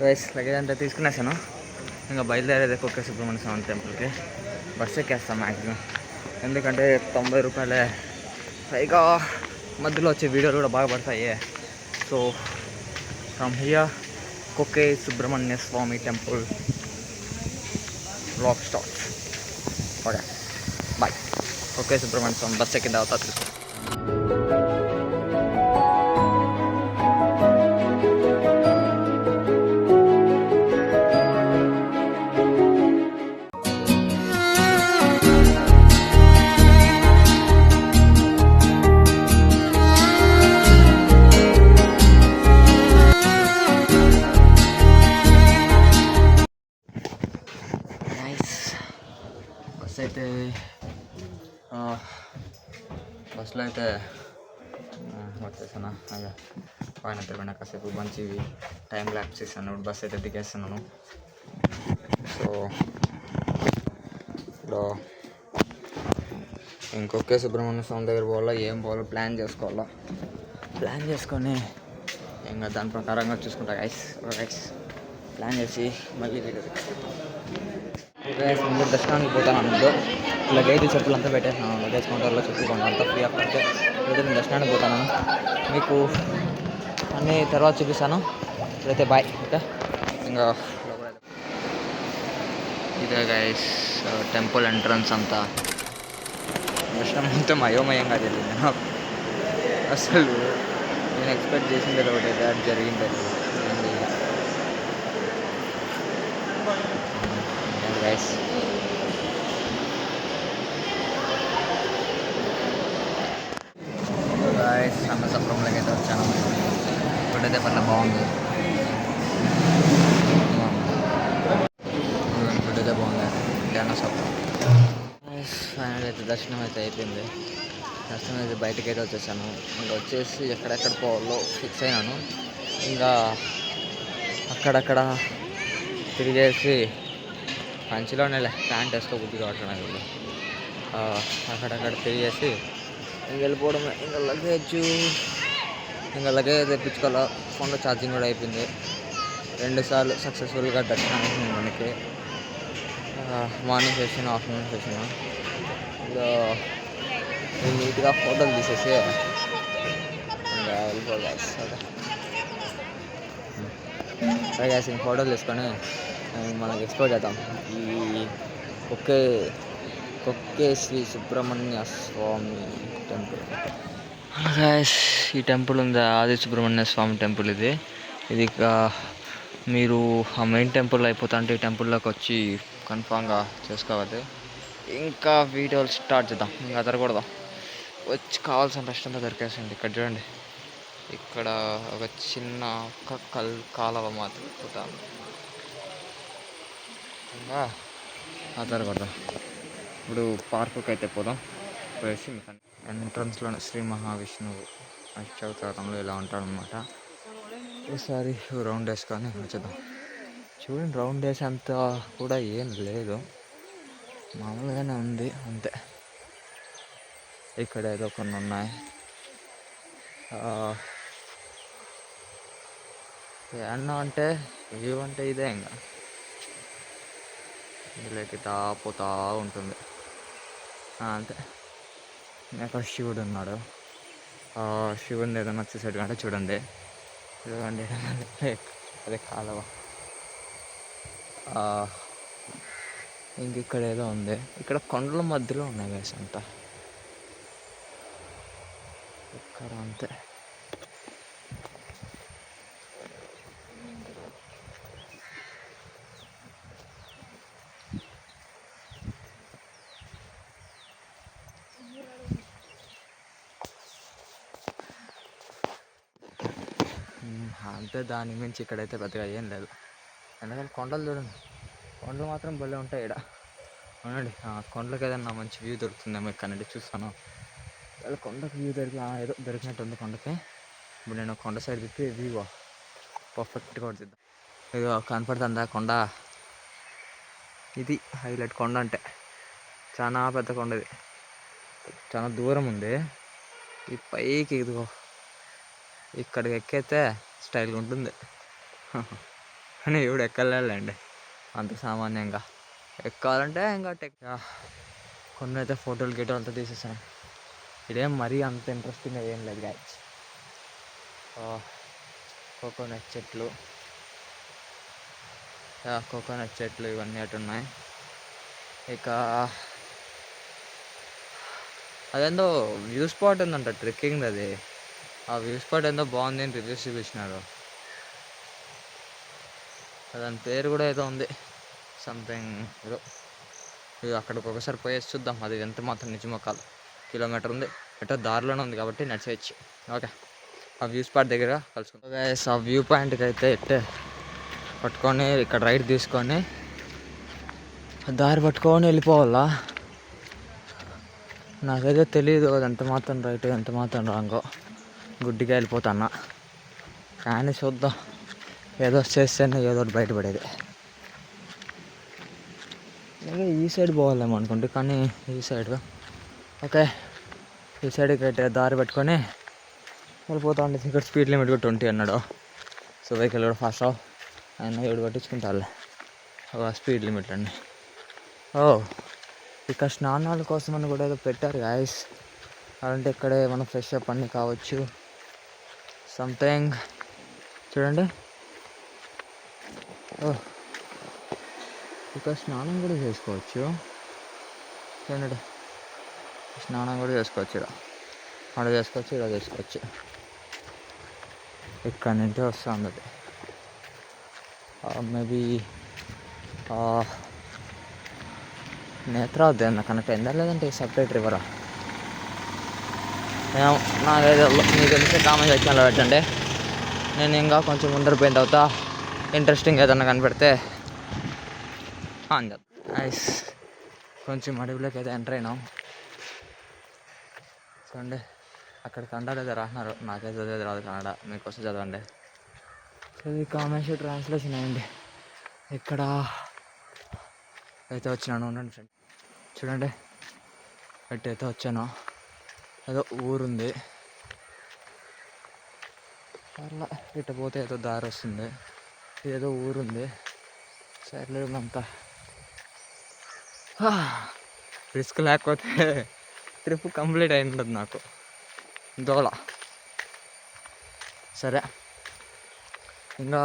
Rice luggage అంతా తీసుకునేసాను. ఇంకా బయలుదేరేది కుక్కే సుబ్రహ్మణ్య స్వామి టెంపుల్కి. బస్సు ఎక్కేస్తాం మ్యాక్సిమం, ఎందుకంటే 90 రూపాయలే. పైగా మధ్యలో వచ్చే వీడియోలు కూడా బాగా పడతాయి. So from here Kukke Subrahmanya Swami temple blog start. Okay bye. Kukke Subrahmanya Swami bus ఎక్కిన తర్వాత తెలుసు. అయితే బస్సులో అయితే వచ్చేసాను. అదే పైన తిరిగిన కాసేపు మంచి టైం ల్యాప్స్ చేశాను. బస్సు అయితే దిగేస్తున్నాను. సో ఇప్పుడు ఇంకొకే సుబ్రహ్మణ్య స్వామి దగ్గర పోవాలా, ఏం పోవాలో ప్లాన్ చేసుకొని ఇంకా దాని ప్రకారంగా చూసుకుంటా గైస్. ప్లాన్ చేసి మళ్ళీ ముందు దర్శనానికి పోతాను. అందులో లగేజ్ చెప్పులు అంతా పెట్టేసాను. లగేజ్ కౌంటర్లో చెప్పుకోండి అంతా ఫ్రీ ఆఫ్ అంటే నేను దర్శనానికి పోతాను. మీకు అన్నీ తర్వాత చూపిస్తాను. ఇప్పుడైతే బాయ్. ఓకే, ఇంకా ఇదే గైస్ టెంపుల్ ఎంట్రన్స్ అంతా. దర్శనం మొత్తం అయోమయంగా జరిగింది నాకు. అసలు నేను ఎక్స్పెక్ట్ చేసింది ఒకటైతే అది జరిగింది. గైస్ అన్నసప్రంలోకి అయితే వచ్చాను. ఇప్పుడైతే పర్లే బాగుంది. ఇప్పుడైతే బాగుంది అన్నసప్రం. ఫైనల్ అయితే దర్శనం అయితే అయిపోయింది. దర్శనం అయితే బయటకు అయితే వచ్చేసాను. ఇంకా వచ్చేసి ఎక్కడెక్కడ పోవాలో ఫిక్స్ అయినాను. ఇంకా అక్కడక్కడ తిరిగేసి పంచిలోనే ప్యాంట్ వేసుకోబుద్ధి కావట్లేదు నాకు. అక్కడక్కడ తిరిగేసి ఇంక వెళ్ళిపోవడమే. ఇంకా లగేజ్ తెప్పించుకోవాలా. ఫోన్లో ఛార్జింగ్ కూడా అయిపోయింది. 2 సార్లు సక్సెస్ఫుల్గా దర్శనం అయిపోయింది మనకి. Morning session, afternoon session. ఇంకా నీట్గా ఫోటోలు తీసేసి ఇంకా వెళ్ళిపోవాలి. సరే గ్యాస్ ఇంక ఫోటోలు తీసుకొని మనకి ఎక్స్ప్లోర్ చేద్దాం ఈ కుక్కే శ్రీ సుబ్రహ్మణ్య స్వామి టెంపుల్. గ్యాస్ ఈ టెంపుల్ ఉంది, ఆది సుబ్రహ్మణ్య స్వామి టెంపుల్. ఇది మీరు ఆ మెయిన్ టెంపుల్ అయిపోతా అంటే ఈ టెంపుల్లోకి వచ్చి కన్ఫామ్గా చేసుకోవాలి. ఇంకా వీడియోలు స్టార్ట్ చేద్దాం. ఇంకా దొరకకూడదాం. వచ్చి కావాల్సిన రెస్ట్ అంతా దొరికేసింది. ఇక్కడ చూడండి, ఇక్కడ ఒక చిన్న కాలువ మాత్రం పోతాను. ఇంకా దొరకకూడదాం. ఇప్పుడు పార్కుకి అయితే పోదాం. పోయేసి ఎంట్రన్స్లోనే శ్రీ మహావిష్ణువు అష్టవతారంలో ఇలా ఉంటాడనమాట. ఈసారి రౌండ్ వేసుకొని వచ్చేద్దాం. చూడండి, రౌండ్ వేసేంత కూడా ఏం లేదు, మామూలుగానే ఉంది అంతే. ఇక్కడ ఏదో కొన్ని ఉన్నాయి. ఏమన్నా అంటే వ్యూ అంటే ఇదే. ఇంకా ఇందులోకి పోతా ఉంటుంది అంతే. అక్కడ శివుడు ఉన్నాడు. శివుడిని ఏదైనా వచ్చేసాడు అంటే చూడండి అదే కాలువ. ఇంక ఇక్కడ ఏదో ఉంది. ఇక్కడ కొండల మధ్యలో ఉన్నాయి వేసి అంతా ఇక్కడ అంతే. అంతే, దాని మించి ఇక్కడైతే పెద్దగా ఏం లేదు. ఎందుకంటే కొండలు చూడండి, కొండలు మాత్రం భలే ఉంటాయి ఇక్కడ. అవునండి, కొండలకు ఏదన్నా మంచి వ్యూ దొరుకుతుందేమో ఇక్కడ నుండి చూస్తాను. కొండకు వ్యూ ఏదో దొరికినట్టుంది కొండకి. ఇప్పుడు నేను కొండ సైడ్ తిప్పి వ్యూ పర్ఫెక్ట్గా వచ్చిద్దాం. ఇదిగో కనపడుతుందా కొండ? ఇది హైలైట్ కొండ అంటే. చాలా పెద్ద కొండ, ఇది చాలా దూరం ఉంది. ఈ పైకి ఇదిగో ఇక్కడికి ఎక్కితే స్టైల్గా ఉంటుంది. కానీ ఇప్పుడు ఎక్కలేండి అంత సామాన్యంగా. ఎక్కాలంటే ఇంకా కొన్ని అయితే ఫోటోలు గిటోలు అంతా తీసేసాను. ఇదేం మరీ అంత ఇంట్రెస్టింగ్గా ఏం లేదు గాయస్. కోకోనట్ చెట్లు ఇవన్నీ అటు ఉన్నాయి. ఇక అదేందో వ్యూ స్పాట్ ఉందంట ట్రెక్కింగ్. అది ఆ వ్యూ స్పాట్ ఏందో బాగుంది అని రివ్యూస్ చూపించినారు. దాని పేరు కూడా ఏదో ఉంది, సంథింగ్ ఏదో. అక్కడికి ఒకసారి పోయేసి చూద్దాం అది ఎంత మాత్రం నిజమో కాదు. కిలోమీటర్ ఉంది, ఎటో దారిలోనే ఉంది కాబట్టి నడిచేయచ్చు. ఓకే, ఆ వ్యూ స్పాట్ దగ్గర కలుసుకుందాం. ఆ వ్యూ పాయింట్కి అయితే ఎట్టే పట్టుకొని ఇక్కడ రైట్ తీసుకొని దారి పట్టుకొని వెళ్ళిపోవాలా. నాకైతే తెలియదు అది ఎంత మాత్రం రైట్ ఎంత మాత్రం రాంగో, గుడ్డిగా వెళ్ళిపోతాన్నా. కానీ చూద్దాం, ఏదో చేస్తేనే ఏదో ఒకటి బయటపడేది. ఇంకా ఈ సైడ్ పోవాలేమో అనుకుంటే, కానీ ఈ సైడ్ ఓకే ఈ సైడ్కి అయితే దారి పెట్టుకొని వెళ్ళిపోతా ఉండేది. ఇక్కడ స్పీడ్ లిమిట్ కూడా 20 అన్నాడు. సో వెహికల్ కూడా ఫాస్ట్ ఆయన 7 పట్టించుకుంటారులే స్పీడ్ లిమిట్ అండి. ఇక్కడ స్నానాల కోసం అని కూడా ఏదో పెట్టారు గాయస్. అలాంటి ఇక్కడే మనం ఫ్రెష్ అప్ అన్నీ కావచ్చు సంథింగ్. చూడండి, ఇక్కడ స్నానం కూడా చేసుకోవచ్చు. చూడండి, స్నానం కూడా చేసుకోవచ్చు. ఇక్కడ చేసుకోవచ్చు, ఇలా చేసుకోవచ్చు. ఇక్కడ నుండి వస్తుంది అది. మేబీ నేత్రావతి అన్న కనెక్ట్ అయిందా లేదంటే సపరేట్ రివరా నాకైతే మీకు తెలిసే కామెంట్ సెక్షన్లో పెట్టండి. నేను ఇంకా కొంచెం ముందర పోయిన తర్వాత ఇంట్రెస్టింగ్ ఏదన్నా కనిపెడితే నైస్. కొంచెం అడవిలోకి అయితే ఎంటర్ అయినాం. చూడండి, అక్కడ కన్నడ ఏదో రాసినారు, నాకైతే చదివేది రాదు కన్నడ, మీకోసం చదవండి. ఇది కామెంట్స్ ట్రాన్స్లేషన్ అయ్యండి. ఇక్కడ అయితే వచ్చినాను, ఉండండి ఫ్రెండ్. చూడండి, ఎట్టయితే వచ్చాను, ఏదో ఊరుంది అట్లా. ఇటు పోతే ఏదో దారి వస్తుంది, ఏదో ఊరుంది. సర్లే, అంతా రిస్క్ లేకపోతే ట్రిప్ కంప్లీట్ అయి ఉంటుంది నాకు దోల. సరే, ఇంకా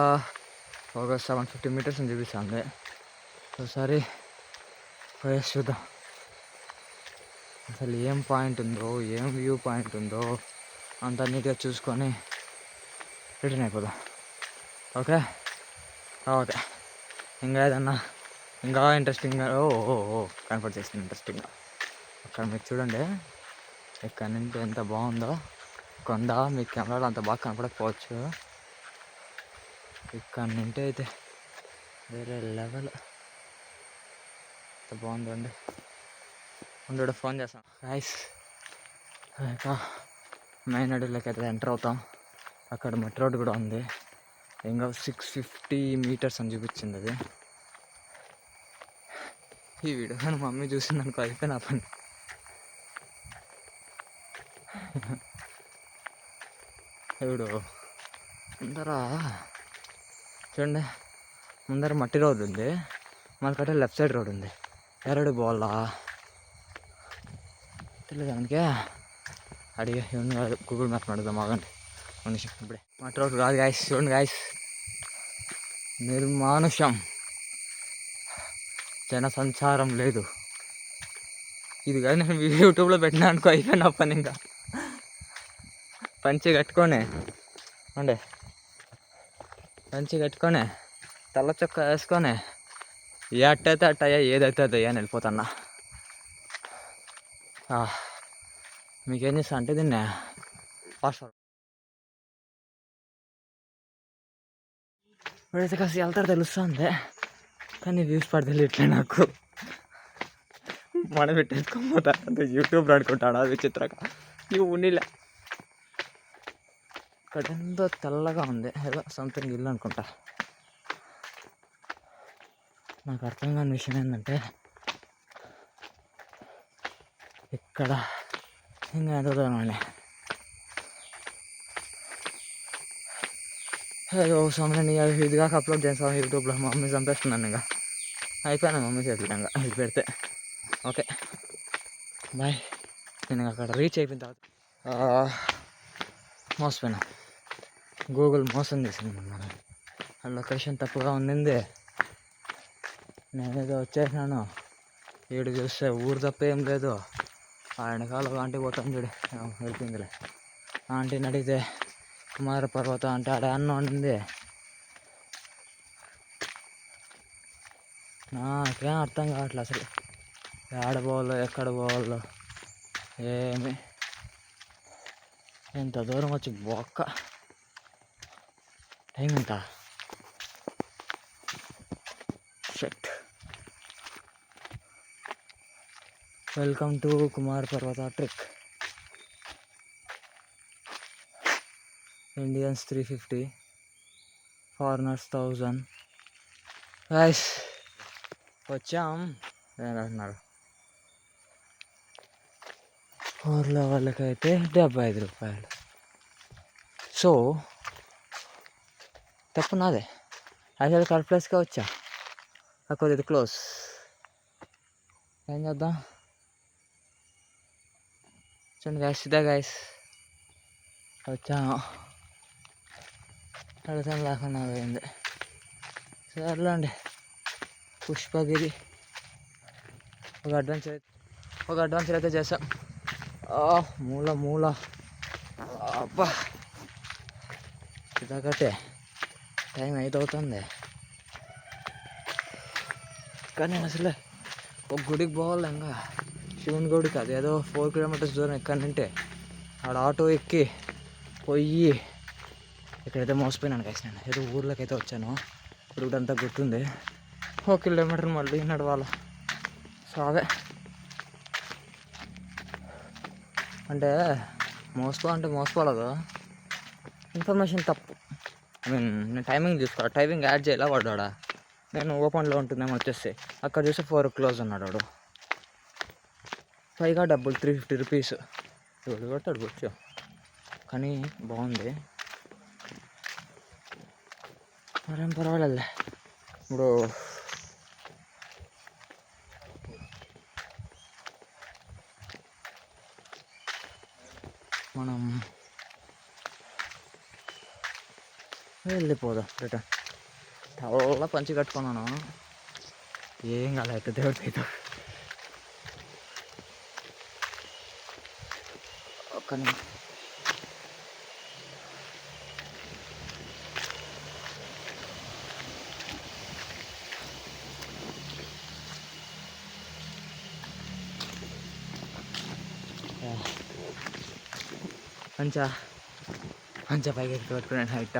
ఒక 750 మీటర్స్ అని చూపిస్తుంది. ఒకసారి పోయేసి చూద్దాం అసలు ఏం పాయింట్ ఉందో, ఏం వ్యూ పాయింట్ ఉందో అంత నీట్గా చూసుకొని రిటర్న్ అయిపోదాం. ఓకే ఇంకా ఏదన్నా ఇంకా ఇంట్రెస్టింగ్గా కన్ఫర్ట్ చేస్తుంది ఇంట్రెస్టింగ్గా. అక్కడ మీరు చూడండి, ఇక్కడ నుంచి ఎంత బాగుందో కొండ. మీ కెమెరాలో అంత బాగా కనపడకపోవచ్చు, ఇక్కడ నుండి అయితే వేరే లెవెల్. ఎంత బాగుందండి. ఉండు ఫోన్ చేస్తాం గాయ్స్. ఇంకా మెయిన్ అడవిలోకి అయితే ఎంటర్ అవుతాం. అక్కడ మెట్రో రోడ్ కూడా ఉంది. ఇంకా 650 మీటర్స్ అని చూపించింది అది. ఈ వీడియో కానీ మా మమ్మీ చూసింది అనుకో, అయిపోయి నా పని. ఇప్పుడు ముందర చూడండి, ముందర మట్టి రోడ్ ఉంది, మనకంటే లెఫ్ట్ సైడ్ రోడ్ ఉంది. ఎరడు పోవాలా తెలియదు అందుకే అడిగా. ఇవన్నీ కాదు, గూగుల్ మ్యాప్ అడుగుదాం ఆగండి మనిషి. ఇప్పుడే మట్టి రోడ్ కాదు గాయస్, చూడండి గాయస్, నిర్మానుషం, జన సంచారం లేదు. ఇది కానీ నేను యూట్యూబ్లో పెట్టినా అనుకో, అయిపోయినా పని. ఇంకా పంచి కట్టుకొని ఉండే, పంచి కట్టుకొని తెల్ల చొక్క వేసుకొని ఎట్టయితే అట్టయ్యా, ఏదైతే అదయ్యా అని వెళ్ళిపోతున్నా. మీకేం చేస్తా అంటే దీన్ని ఫాస్ట్ ఇప్పుడైతే కాస్త వెళ్తారు తెలుస్తుంది, కానీ వ్యూస్ పడి తెలియట్లే నాకు. మనం పెట్టేసుకోపోతా యూట్యూబ్లో అనుకుంటాడా విచిత్రంగా. ఇవి ఉన్నిలే, ఇక్కడ ఎంతో తెల్లగా ఉంది, ఏదో సంథింగ్ ఇల్లు అనుకుంటా. నాకు అర్థం కాని విషయం ఏంటంటే, ఇక్కడ ఇంకా ఎంతో దూరం అండి. అయ్యో స్వామి, నేను ఇదిగా అప్లోడ్ చేస్తాను యూట్యూబ్లో. మా మమ్మీ చంపేస్తున్నాను. ఇంకా అయిపోయాను మమ్మీ చేతులు ఇంకా ఇది పెడితే. Okay bye. నేను అక్కడ రీచ్ అయిపోయిన తర్వాత మోసపోయినా. గూగుల్ మోసం చేసింది మనం. ఆ లొకేషన్ తప్పుగా ఉండింది. నేనేదో వచ్చేసాను. వీడు చూస్తే ఊరు తప్ప ఏం లేదు. ఆ వెనకాల ఆంటీ పోతాను చూడు, వెళ్ళిపోయిందిలే. ఆంటీని అడిగితే కుమార పర్వతం అంటే ఆడ అన్న ఉండింది. నాకేం అర్థం కావట్లేదు అసలు. ఎక్కడ పోవాలో ఎక్కడ పోవాలో ఏమి. ఎంత దూరం వచ్చి బొక్క. టైం ఎంత? షట్. వెల్కమ్ టు కుమార్ పర్వత ట్రెక్. Indians 350, foreigners 1000. గైస్ వచ్చాం. అంటున్నారు ఊర్లో వాళ్ళకైతే 75 రూపాయలు. సో తప్పు నాదే. యాక్చువల్ కరెక్ట్ ప్లేస్కే వచ్చా, కాకపోతే ఇది క్లోజ్. ఏం చేద్దాం చూడండి గైస్, ఇదే గైస్ వచ్చాను. అడగం లేకుండా పోయింది. సర్లే అండి, పుష్పగిరి ఒక అడ్వెంచర్ అయితే చేసాం. మూల అబ్బా ఇదొకటే. టైం 5 అవుతుంది. కానీ నేను అసలే ఒక గుడికి పోవాలి. ఇంకా శివుని గుడికి. అది ఏదో 4 కిలోమీటర్స్ దూరం ఎక్కడంటే ఆడ ఆటో ఎక్కి పోయి ఇక్కడైతే మోసపోయినాను గైస్. నేను ఏదో ఊర్లోకి అయితే వచ్చాను. రూట్ అంతా గుర్తుంది. 1 కిలోమీటర్ మళ్ళీ నడవాలి. సో అవే అంటే మోసపోలేదు. ఇన్ఫర్మేషన్ తప్పు. నేను టైమింగ్ చూసుకోవాలి. టైమింగ్ యాడ్ చేయాలా వాడా. నేను ఓపెన్లో ఉంటుందేమో వచ్చేసి అక్కడ చూస్తే 4 క్లోజ్ ఉన్నాడు వాడు. పైగా డబ్బులు 350 రూపీస్. ఎవడు కొడతాడు కూర్చో. కానీ బాగుంది, మరేం పర్వాలేదులే. ఇప్పుడు మనం వెళ్ళిపోదాం రిటర్న్. తల పంచి కట్టుకున్నాను, ఏం కాలేదు దేవుడికి అయితే. ఒక్క మంచిగా పైకి ఎక్కి పెట్టుకున్నాను హైట్.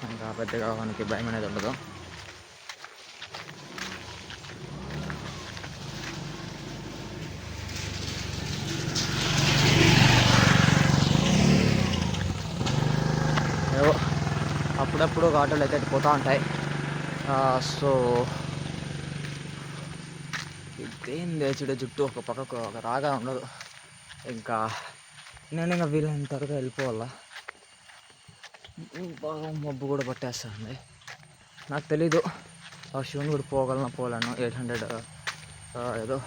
ఇంకా పెద్దగా మనకి భయం అనేది ఉండదు. ఏవో అప్పుడప్పుడు ఆటోలు అయితే పోతూ ఉంటాయి. సో ఇదేం లేచుడే జుట్టు ఒక పక్కకు ఒక రాగా ఉండదు. ఇంకా వీలైన త్వరగా వెళ్ళిపోవాలా. బాగా మబ్బు కూడా పట్టేస్తుంది. నాకు తెలీదు శివుని కూడా పోలేను. 800 ఏదో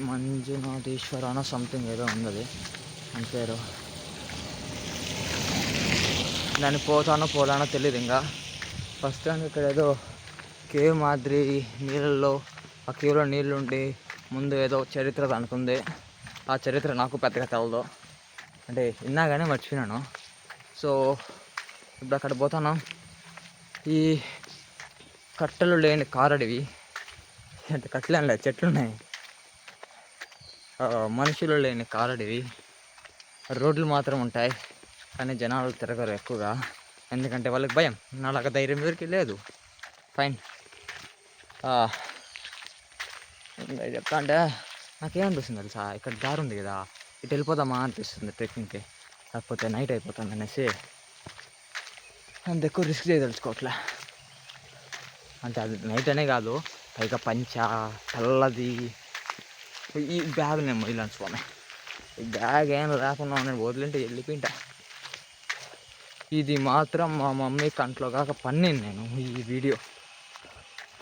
మంజునాథేశ్వర అన్న సంథింగ్ ఏదో ఉంది అని పేరు. దాన్ని పోలానో తెలియదు. ఇంకా ఫస్ట్ టైం ఇక్కడ ఏదో కేవ్ మాదిరి నీళ్ళల్లో, ఆ కేవ్లో నీళ్ళు ఉండి ముందు ఏదో చరిత్ర అనుకుంది. ఆ చరిత్ర నాకు పెద్దగా తెలదు, అంటే విన్నా కానీ మర్చిపోయినాను. సో ఇప్పుడు అక్కడ పోతాను. ఈ కట్టెలు లేని కారడివి, అంటే కట్టెలు లేదు, చెట్లు ఉన్నాయి. మనుషులు లేని కారడివి. రోడ్లు మాత్రం ఉంటాయి కానీ జనాలు తిరగరు ఎక్కువగా, ఎందుకంటే వాళ్ళకి భయం. నాలాగా ధైర్యం ఎవరికి లేదు. ఫైన్. చెప్తా అంటే నాకేమనిపిస్తుంది తెలుసా, ఇక్కడ దారి ఉంది కదా, ఇటు వెళ్ళిపోదామా అనిపిస్తుంది ట్రెక్కింగ్కి. కాకపోతే నైట్ అయిపోతుంది అనేసి అంత ఎక్కువ రిస్క్ చేయదలుచుకోవట్లే. అంటే అది నైట్ అనే కాదు, పైగా తెల్లది ఈ బ్యాగ్ నేను మొయ్యలేను స్వామి. ఈ బ్యాగ్ ఏం లేకుండా నేను వదిలింటే వెళ్ళిపోయింటా. ఇది మాత్రం మా మమ్మీ కంట్లో కాక పన్నింది. నేను ఈ వీడియో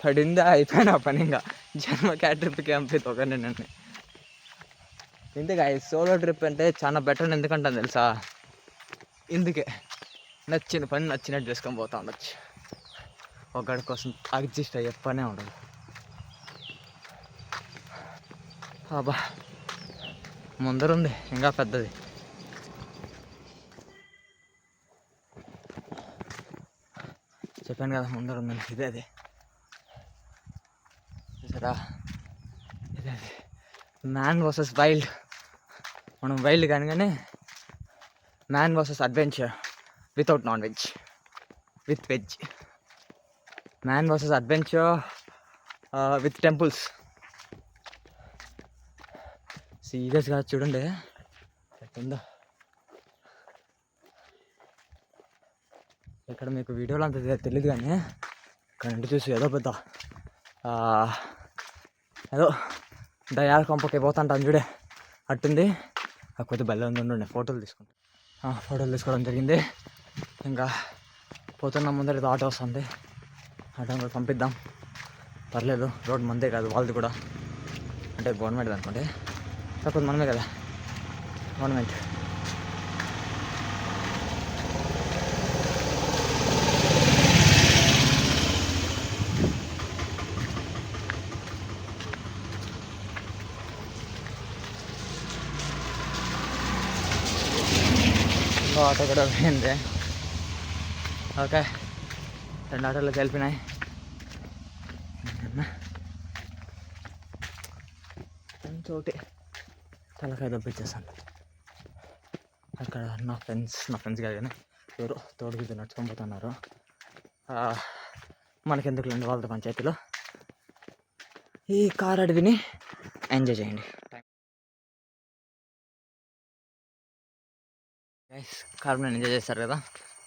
పడిందా అయిపోయినా పని, ఇంకా జన్మకి ఆ ట్రిప్కి పంపితే ఒక నన్ను. ఇందుకే సోలో ట్రిప్ అంటే చాలా బెటర్. ఎందుకంటాను తెలుసా? ఇందుకే నచ్చిన పని నచ్చినట్టు చేసుకొని పోతా ఉండొచ్చు. ఒకటి కోసం అడ్జస్ట్ అయ్యే పనే ఉండదు. అబ్బా ముందరుంది ఇంకా పెద్దది. చెప్పాను కదా ముందరుందని. ఇదే అదే చూసారా? ఇదే అదే మ్యాన్ వర్సెస్ వైల్డ్. మనం వైల్డ్ కానీ man versus adventure without non veg, with veg. Man versus adventure with temples. సీరియస్గా చూడండి ఎట్టుందో. ఇక్కడ మీకు వీడియోలో అంత తెలియదు కానీ ఇక్కడ నుండి చూసి ఏదో పెద్ద ఏదో దయాల కొంపకి పోతుంటాను చూడే అట్టుంది. కాకపోతే బల్ల ఉండి ఫోటోలు తీసుకోవడం జరిగింది. ఇంకా పోతున్న ముందర ఇది ఆటో వస్తుంది. ఆటో కూడా పంపిద్దాం, పర్లేదు. రోడ్ మందే కాదు, వాళ్ళది కూడా, అంటే గవర్నమెంట్ అనుకోండి. కాకపోతే మనమే కదా గవర్నమెంట్. ఆటో కూడా పోయింది. ఓకే, 2 ఆటోలోకి వెళ్ళిపోయినాయి. చోటి తలకాయ దొబ్బిచ్చేస్తాను. అక్కడ నా ఫ్రెండ్స్ కాదు కానీ ఎవరో తోడుకి నడుచుకొని పోతున్నారు. మనకెందుకు లేండి వాళ్ళతో పంచాయతీలో. ఈ కార్ అడవిని ఎంజాయ్ చేయండి. కార్ ఎంజాయ్ చేస్తారు కదా.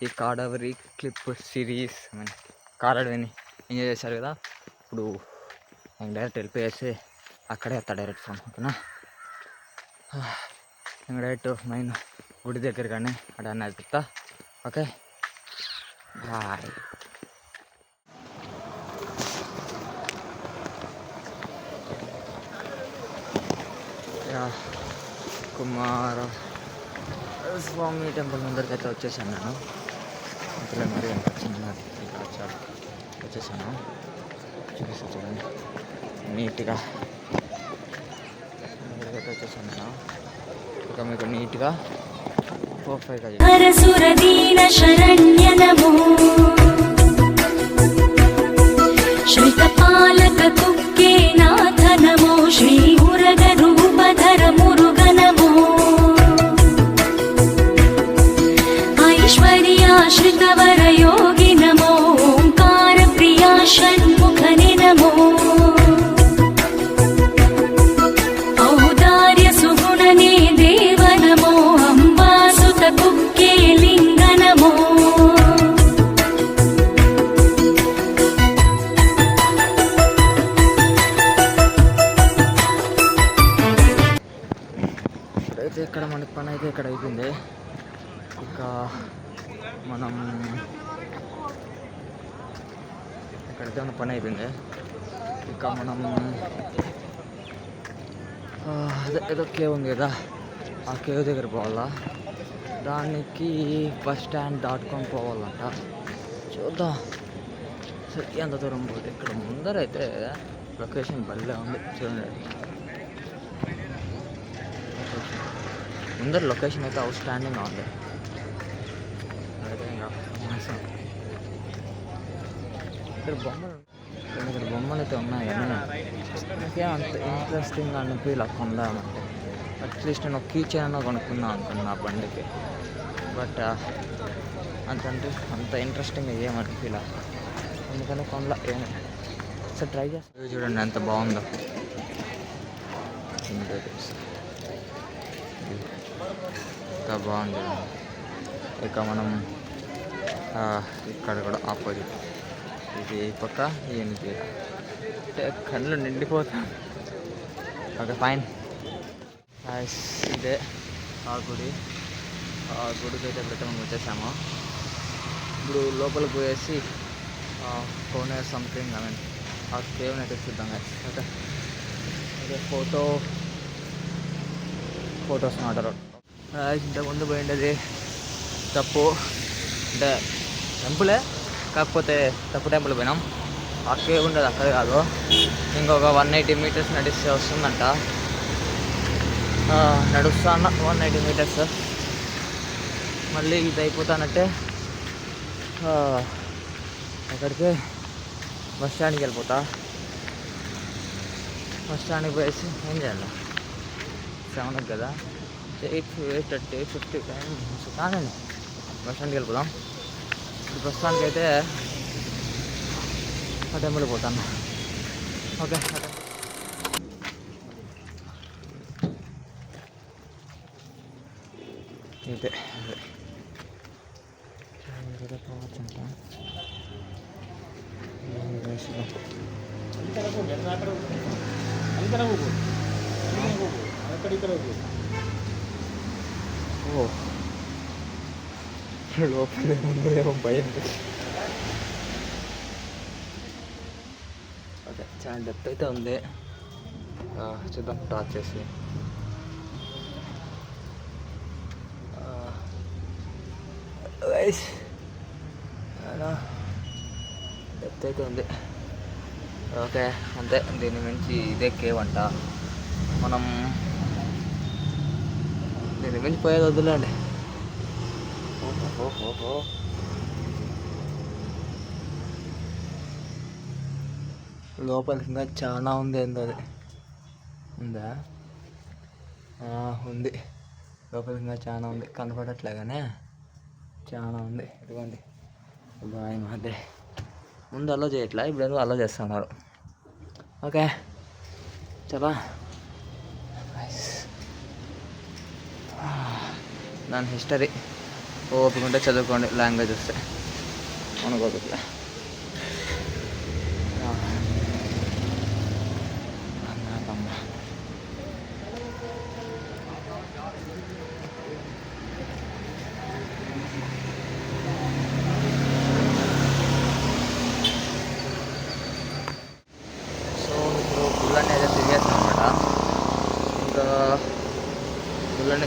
ఈ కాడవరి క్లిప్ సిరీస్ కార్ అడవిని ఎంజాయ్ చేస్తారు కదా. ఇప్పుడు నేను డైరెక్ట్ వెళ్ళిపోయేసి అక్కడే వస్తా డైరెక్ట్ ఫోన్. ఓకేనా? ఇంకా డైరెక్ట్ మెయిన్ గుడి దగ్గర కానీ అక్కడ వెళ్తా. Okay, bye. Kumara Swami temple ముందరికి అయితే వచ్చేసాను నేను. అంతలో మరీ అంత చిన్నది వచ్చేసాను. చూపిస్తా చూడండి నీట్గా. అయితే వచ్చేసాను నేను. ఇక మీకు నీట్గా పర్ఫెక్ట్గా శ్రీకపాలక కుక్కే నాథ నమో, శ్రీ మురగ రూపధర మురుగ నమో, ఐశ్వర్యాశ్రితవర యోగి నమో, ఓంకార ప్రియా షణ్ముఖని నమో, ఔదార్య సుగుణనే దేవ నమో, అంబాసుత కుక్కే లింగ నమో. అయితే ఇక్కడ మనకి పని అయితే ఇక్కడ అయిపోయింది. ఇక మనం ఇక్కడైతే మన పని అయిపోయింది. ఇక మనం అదే ఏదో కేవ్ ఉంది కదా, ఆ కేవ్ దగ్గర పోవాలా. దానికి BusStand.com పోవాలంట. చూద్దాం సరే ఎంత దూరం పోతే. ఇక్కడ ముందరైతే లొకేషన్ భలే ఉంది చూడండి. ముందర లొకేషన్ అయితే అవుట్ స్టాండింగ్గా ఉంది. ఇక్కడ బొమ్మలు అయితే ఉన్నాయి కానీ నాకేం అంత ఇంట్రెస్టింగ్గా అనిపించలే కొందామంటే. అట్లీస్ట్ నేను ఒక కీ చైన్ కొనుక్కుందాం అనుకున్నా నా బండికి. బట్ అంత ఇంట్రెస్టింగ్గా ఏమనిపించలే, అందుకని కొనలా. ఏమో సార్ ట్రై చేస్తాను. చూడండి ఎంత బాగుందో. ఎంత బాగుంది. ఇక మనం ఇక్కడ కూడా ఆపోజిట్ ఇది పక్క ఏంటి అంటే కళ్ళు నిండిపోతాం. Okay fine. ఇదే ఆ గుడికి అయితే ఎప్పుడైతే మనం వచ్చేసామో ఇప్పుడు లోపలికి పోయేసి కోనేర్ సంథింగ్ ఆ కేవ్ని అయితే చూద్దాం guys. ఓకే ఓకే ఫొటోస్ మాట్లాడు. ఇంతకుముందు పోయిండేది తప్పు, అంటే టెంపులే కాకపోతే తప్పు టెంపుల్ పోయినాం. ఆ కేవ్ ఉండదు అక్కడ కాదు, ఇంకొక 180 meters నడిస్తే వస్తుందంట. నడుస్తా అన్న 180 meters, మళ్ళీ ఇది అయిపోతానంటే అక్కడికి బస్ స్టాండ్కి వెళ్ళిపోతా. బస్ స్టాండ్కి పోయేసి ఏం చేయాలి, 7 కదా, 8:50 టైం కాదండి. బస్ స్టాండ్కి వెళ్ళిపోదాం. ఇప్పుడు ప్రస్తుతానికి అయితే ఆ టెంపుల్కి పోతాను. ఓకే ఇదే లోపల ఏమో భయం. ఓకే చాలా డెప్త్ అయితే ఉంది, చూద్దాం టార్చ్ చేసి. డెప్త్ అయితే ఉంది. ఓకే అంతే, దీని మించి ఇదే కేవ్ అంట. మనం దీని మించి పోయేది వద్దులేండి. లోపలికి ఇంకా చాలా ఉంది. ఏందో అది ఉందా, ఉంది లోపలికి ఇంకా చాలా ఉంది, కనపడట్లేగానే చాలా ఉంది. ఇదిగోండి బాయ్ మాదే, ముందు అలో చేయట్లే, ఇప్పుడు ఎందుకు అలో చేస్తున్నారు. ఓకే చలా, దాని హిస్టరీ ఓపికంటే చదువుకోండి, లాంగ్వేజ్ వస్తే అనుకోవట్లే.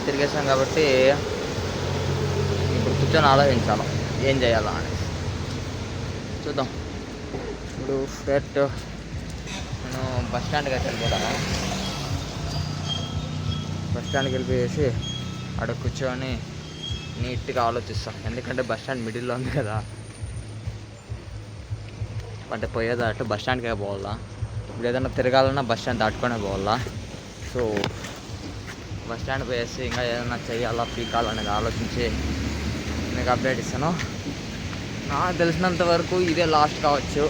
తిరిగేసాం కాబట్టి ఇప్పుడు కూర్చొని ఆలోచించాలి ఏం చేయాలా అని. చూద్దాం. ఇప్పుడు డైరెక్ట్ నేను బస్ స్టాండ్కి అయితే వెళ్ళిపోతాను. బస్ స్టాండ్కి వెళ్ళిపోయేసి అక్కడ కూర్చొని నీట్గా ఆలోచిస్తాను. ఎందుకంటే బస్ స్టాండ్ మిడిల్లో ఉంది కదా, అంటే పోయేది అటు బస్ స్టాండ్కే పోవాలా. ఇప్పుడు ఏదైనా తిరగాలన్నా బస్ స్టాండ్ దాటుకొనే పోవాలా. సో బస్ స్టాండ్ పోయేసి ఇంకా ఏదైనా చెయ్యాలా పీకాలనేది ఆలోచించి మీకు అప్డేట్ ఇస్తాను. నాకు తెలిసినంత వరకు ఇదే లాస్ట్ కావచ్చు.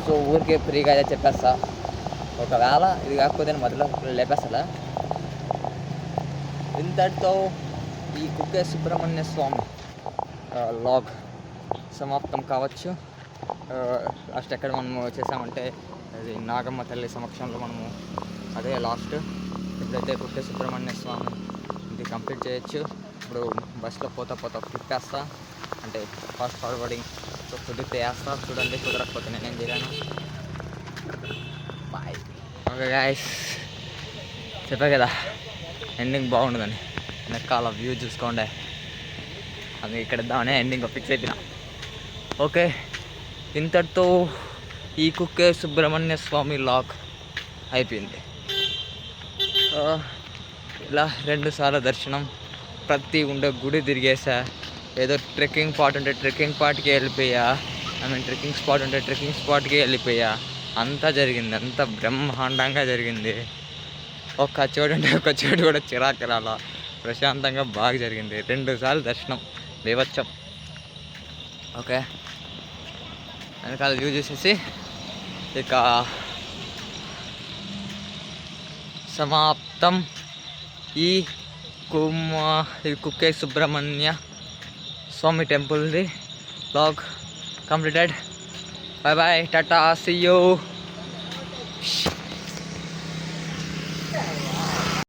సో ఊరికే ఫ్రీగా అయితే చెప్పేస్తా. ఒకవేళ ఇది కాకపోతే మధ్యలో లేపేస్తా. ఇంతటితో ఈ కుక్కే సుబ్రహ్మణ్య స్వామి లాగ్ సమాప్తం కావచ్చు. లాస్ట్ ఎక్కడ మనము చేసామంటే అది నాగమ్మ తల్లి సమక్షంలో మనము అదే లాస్ట్. ఇప్పుడైతే కుక్కే సుబ్రహ్మణ్య స్వామి ఇది కంప్లీట్ చేయొచ్చు. ఇప్పుడు బస్సులో పోతా ఫ్లిప్ వేస్తా, అంటే ఫాస్ట్ ఫార్వర్డింగ్. సో కుదిరితే వేస్తా, చూడండి. కుదరకపోతే నేనేం చేయలేను. బాయ్. ఓకే గాయ్స్, చెప్పా కదా ఎండింగ్ బాగుండదని. నెక్కాల వ్యూ చూసుకోండి, అది ఇక్కడ ఇద్దామనే ఎండింగ్ ఫిక్స్ అయిపోయినా. ఓకే, ఇంతటితో ఈ కుక్కే సుబ్రహ్మణ్య స్వామి లాగ్ అయిపోయింది. ఇలా 2 సార్లు దర్శనం, ప్రతి ఉండే గుడి తిరిగేసా. ఏదో ట్రెక్కింగ్ స్పాట్ ఉంటే ట్రెక్కింగ్ స్పాట్కి వెళ్ళిపోయా, ట్రెక్కింగ్ స్పాట్ ఉంటే ట్రెక్కింగ్ స్పాట్కి వెళ్ళిపోయా. అంతా జరిగింది, అంతా బ్రహ్మాండంగా జరిగింది. ఒక్క చోటు ఉంటే ఒక్క చోటు కూడా చిరాకిరాలా, ప్రశాంతంగా బాగా జరిగింది. 2 సార్లు దర్శనం, బీభత్సం. ఓకే, వెనకాల వ్యూ చూసేసి ఇక సమాప్తం. ఈ కుక్కే సుబ్రహ్మణ్య స్వామి టెంపుల్ది blog completed. Bye bye, tata, see you.